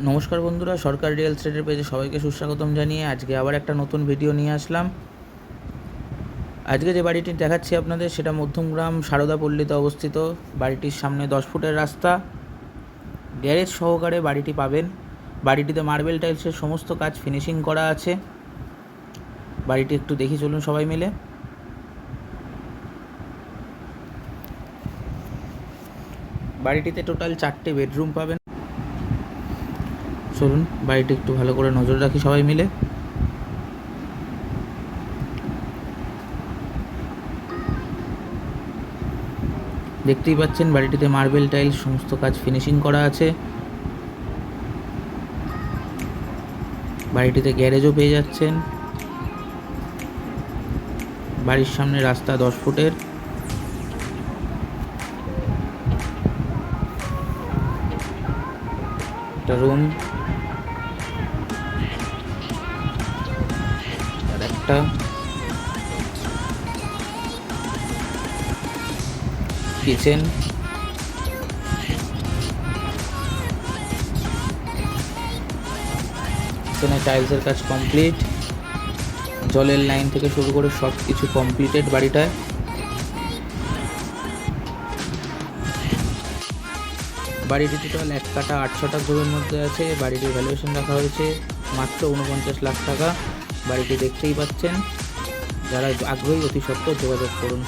নমস্কার বন্ধুরা, সরকার রিয়েল এস্টেটের পেজে সবাইকে সুস্বাগতম জানিয়ে আজকে আবার একটা নতুন ভিডিও নিয়ে আসলাম। আজকে যে বাড়িটি দেখাচ্ছি আপনাদের সেটা মধ্যমগ্রাম সারদাপল্লীতে অবস্থিত। বাড়িটির সামনে 10 ফুটের রাস্তা, গ্যারেজ সহকারে বাড়িটি পাবেন। বাড়িটিতে মার্বেল টাইলসের সমস্ত কাজ ফিনিশিং করা আছে। বাড়িটি একটু দেখি চলুন সবাই মিলে। বাড়িটিতে টোটাল 4টে বেডরুম পাবেন। চলুন বাড়িটি একটু ভালো করে নজর রাখি সবাই মিলে। দেখতেই পাচ্ছেন বাড়িটিতে মার্বেল টাইলস সমস্ত কাজ ফিনিশিং করা আছে। বাড়িটিতে গ্যারেজও পেয়ে যাচ্ছেন। বাড়ির সামনে রাস্তা 10 ফুটের। একটা রুম আর একটা কিচেন। কিচেনে টাইলসের কাজ কমপ্লিট, জলের লাইন থেকে শুরু করে সব কিছু কমপ্লিটেড বাড়িটায়। বাড়িটি টোটাল 1 কাঠা 8 শতক জমির মধ্যে আছে। বাড়িটির ভ্যালুয়েশন রাখা হয়েছে মাত্র 49 লাখ টাকা। বাড়িটি দেখতেই পাচ্ছেন। যারা আগ্রহী অতি সত্বর যোগাযোগ করুন।